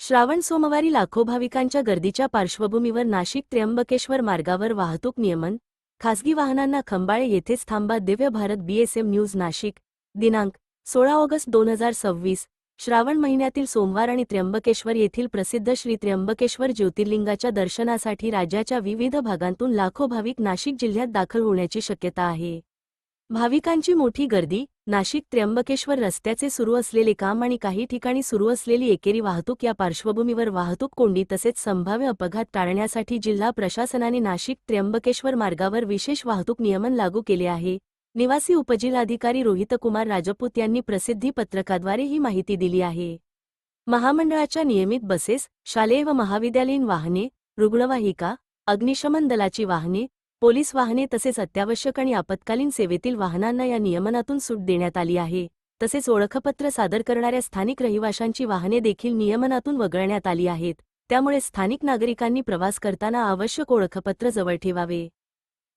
श्रावण सोमवारी लाखो भाविकांच्या गर्दीच्या पार्श्वभूमीवर नाशिक त्र्यंबकेश्वर मार्गावर वाहतूक नियमन, खासगी वाहनांना खंबाळे येथेच थांबा. Divya Bharat BSM news Nashik. दिनांक 16 ऑगस्ट 2026. श्रावण महिन्यातील सोमवार आणि त्र्यंबकेश्वर येथील प्रसिद्ध श्री त्र्यंबकेश्वर ज्योतिर्लिंगाच्या दर्शनासाठी राज्याच्या विविध भागांतून लाखो भाविक नाशिक जिल्ह्यात दाखल होण्याची शक्यता आहे. भाविकांची मोठी गर्दी, नाशिक त्र्यंबकेश्वर रस्त्याचे सुरू असलेले काम आणि काही ठिकाणी सुरू असलेली एकेरी वाहतूक या पार्श्वभूमीवर वाहतूक कोंडी तसेच संभाव्य अपघात टाळण्यासाठी जिल्हा प्रशासनाने नाशिक त्र्यंबकेश्वर मार्गावर विशेष वाहतूक नियमन लागू केले आहे. निवासी उपजिल्हाधिकारी रोहितकुमार राजपूत यांनी प्रसिद्धी पत्रकाद्वारे ही माहिती दिली आहे. महामंडळाच्या नियमित बसेस, शालेय व महाविद्यालयीन वाहने, रुग्णवाहिका, अग्निशमन दलाची वाहने, पोलीस वाहने तसेच अत्यावश्यक आणि आपत्कालीन सेवेतील वाहनांना या नियमनातून सूट देण्यात आली आहे. तसेच ओळखपत्र सादर करणाऱ्या स्थानिक रहिवाशांची वाहने देखील नियमनातून वगळण्यात आली आहेत. त्यामुळे स्थानिक नागरिकांनी प्रवास करताना आवश्यक ओळखपत्र जवळ ठेवावे.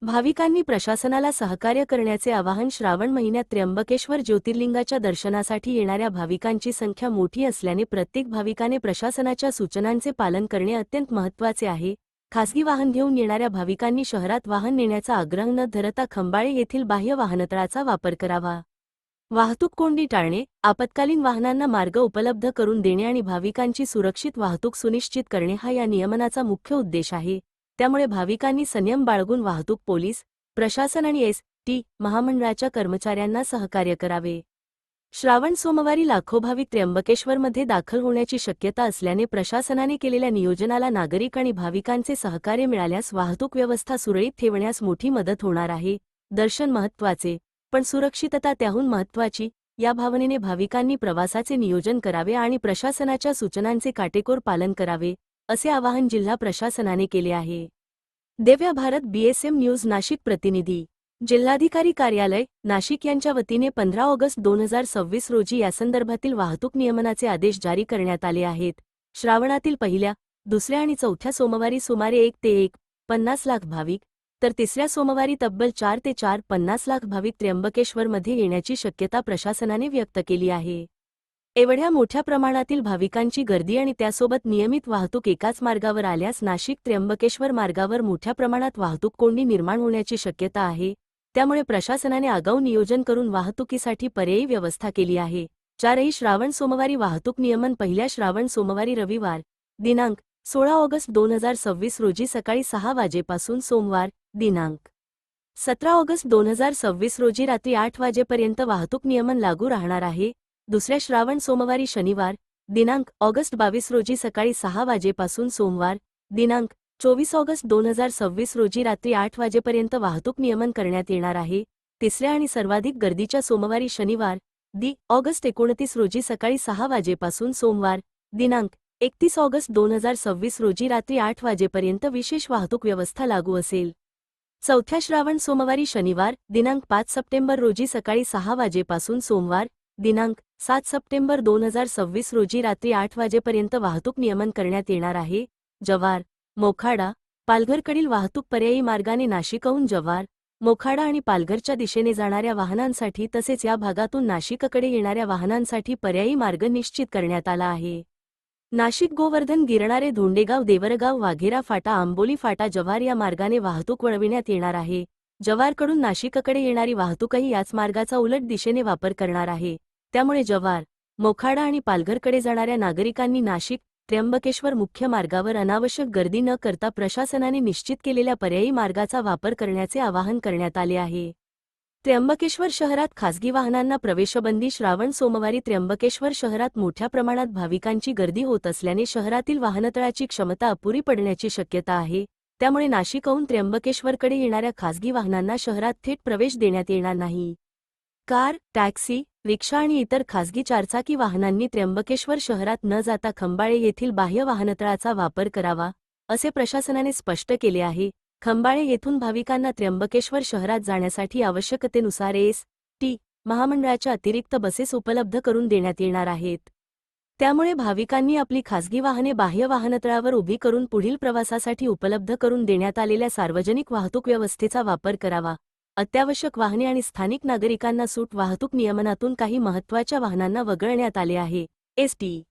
भाविकांनी प्रशासनाला सहकार्य करण्याचे आवाहन. श्रावण महिन्यात त्र्यंबकेश्वर ज्योतिर्लिंगाच्या दर्शनासाठी येणाऱ्या भाविकांची संख्या मोठी असल्याने प्रत्येक भाविकाने प्रशासनाच्या सूचनांचे पालन करणे अत्यंत महत्त्वाचे आहे. खासगी वाहन घेऊन येणाऱ्या भाविकांनी शहरात वाहन नेण्याचा आग्रह न धरता खंबाळे येथील बाह्य वाहनतळाचा वापर करावा. वाहतूक कोंडी टाळणे, आपत्कालीन वाहनांना मार्ग उपलब्ध करून देणे आणि भाविकांची सुरक्षित वाहतूक सुनिश्चित करणे हा या नियमनाचा मुख्य उद्देश आहे. त्यामुळे भाविकांनी संयम बाळगून वाहतूक पोलीस, प्रशासन आणि ST महामंडळाच्या कर्मचाऱ्यांना सहकार्य करावे. श्रावण सोमवारी लाखो भाविक त्र्यंबकेश्वरमध्ये दाखल होण्याची शक्यता असल्याने प्रशासनाने केलेल्या नियोजनाला नागरिक आणि भाविकांचे सहकार्य मिळाल्यास वाहतूक व्यवस्था सुरळीत ठेवण्यास मोठी मदत होणार आहे. दर्शन महत्त्वाचे, पण सुरक्षितता त्याहून महत्त्वाची या भावनेने भाविकांनी प्रवासाचे नियोजन करावे आणि प्रशासनाच्या सूचनांचे काटेकोर पालन करावे, असे आवाहन जिल्हा प्रशासनाने केले आहे. दिव्य भारत BSM न्यूज नाशिक प्रतिनिधी, जिल्हाधिकारी कार्यालय, नाशिक यांच्या वतीने 15 ऑगस्ट 2026 रोजी यासंदर्भातील वाहतूक नियमनाचे आदेश जारी करण्यात आले आहेत. श्रावणातील पहिल्या, दुसऱ्या आणि चौथ्या सोमवारी सुमारे 1 ते 1.50 लाख भाविक, तर तिसऱ्या सोमवारी तब्बल 4 ते 4.50 लाख भाविक त्र्यंबकेश्वरमध्ये येण्याची शक्यता प्रशासनाने व्यक्त केली आहे. एवढ्या मोठ्या प्रमाणातील भाविकांची गर्दी आणि त्यासोबत नियमित वाहतूक एकाच मार्गावर आल्यास नाशिक त्र्यंबकेश्वर मार्गावर मोठ्या प्रमाणात वाहतूक कोंडी निर्माण होण्याची शक्यता आहे. त्यामुळे प्रशासनाने आगाऊ नियोजन करून वाहतुकीसाठी पर्यायी व्यवस्था केली आहे. 4ही श्रावण सोमवारी वाहतूक नियमन. पहिल्या श्रावण सोमवारी रविवार, दिनांक 16 ऑगस्ट 2026 रोजी सकाळी 6 वाजेपासून सोमवार, दिनांक 17 ऑगस्ट 2026 रोजी रात्री 8 वाजेपर्यंत वाहतूक नियमन लागू राहणार आहे. दुसऱ्या श्रावण सोमवारी शनिवार, दिनांक ऑगस्ट 22 रोजी सकाळी 6 वाजेपासून सोमवार, दिनांक 24 ऑगस्ट 2026 रोजी रात्री 8 वाजेपर्यंत वाहतूक नियमन करण्यात येणार आहे. तिसऱ्या आणि सर्वाधिक गर्दीच्या सोमवारी शनिवार, ऑगस्ट 29 रोजी सकाळी 6 वाजेपासून सोमवार, दिनांक 31 ऑगस्ट 2026 रोजी रात्री 8 वाजेपर्यंत विशेष वाहतूक व्यवस्था लागू असेल. चौथ्या श्रावण सोमवारी शनिवार, दिनांक 5 सप्टेंबर रोजी सकाळी 6 वाजेपासून सोमवार, दिनांक 7 सप्टेंबर 2026 रोजी रात्री 8 वाजेपर्यंत वाहतूक नियमन करण्यात येणार आहे. जव्हार, मोखाडा, पालघरकडील वाहतूक पर्यायी मार्गाने नाशिकहून जव्हार, मोखाडा आणि पालघरच्या दिशेने जाणाऱ्या वाहनांसाठी तसेच या भागातून नाशिककडे येणाऱ्या वाहनांसाठी पर्यायी मार्ग निश्चित करण्यात आला आहे. नाशिक गोवर्धन गिरणारे धोंडेगाव देवरगाव वाघेरा फाटा आंबोली फाटा जव्हार या मार्गाने वाहतूक वळविण्यात येणार आहे. जव्हारकडून नाशिककडे येणारी वाहतूकही याच मार्गाचा उलट दिशेने वापर करणार आहे. त्यामुळे जव्हार, मोखाडा आणि पालघरकडे जाणाऱ्या नागरिकांनी नाशिक त्र्यंबकेश्वर मुख्य मार्गावर अनावश्यक गर्दी न करता प्रशासनाने निश्चित केलेल्या पर्यायी मार्गाचा वापर करण्याचे आवाहन करण्यात आले आहे. त्र्यंबकेश्वर शहरात खासगी वाहनांना प्रवेशबंदी. श्रावण सोमवारी त्र्यंबकेश्वर शहरात मोठ्या प्रमाणात भाविकांची गर्दी होत असल्याने शहरातील वाहनतळाची क्षमता अपुरी पडण्याची शक्यता आहे. त्यामुळे नाशिकहून त्र्यंबकेश्वरकडे येणाऱ्या खासगी वाहनांना शहरात थेट प्रवेश देण्यात येणार नाही. कार, टॅक्सी, रिक्षा आणि इतर खासगी चारचाकी वाहनांनी त्र्यंबकेश्वर शहरात न जाता खंबाळे येथील बाह्य वाहनतळाचा वापर करावा, असे प्रशासनाने स्पष्ट केले आहे. खंबाळे येथून भाविकांना त्र्यंबकेश्वर शहरात जाण्यासाठी आवश्यकतेनुसार ST महामंडळाच्या अतिरिक्त बसेस उपलब्ध करून देण्यात येणार आहेत. त्यामुळे भाविकांनी आपली खासगी वाहने बाह्य वाहनतळावर उभी करून पुढील प्रवासासाठी उपलब्ध करून देण्यात आलेल्या सार्वजनिक वाहतूक व्यवस्थेचा वापर करावा. अत्यावश्यक वाहने आणि स्थानिक नागरिकांना सूट. वाहतूक नियमनातून काही महत्त्वाच्या वाहनांना वगळण्यात आले आहे. ST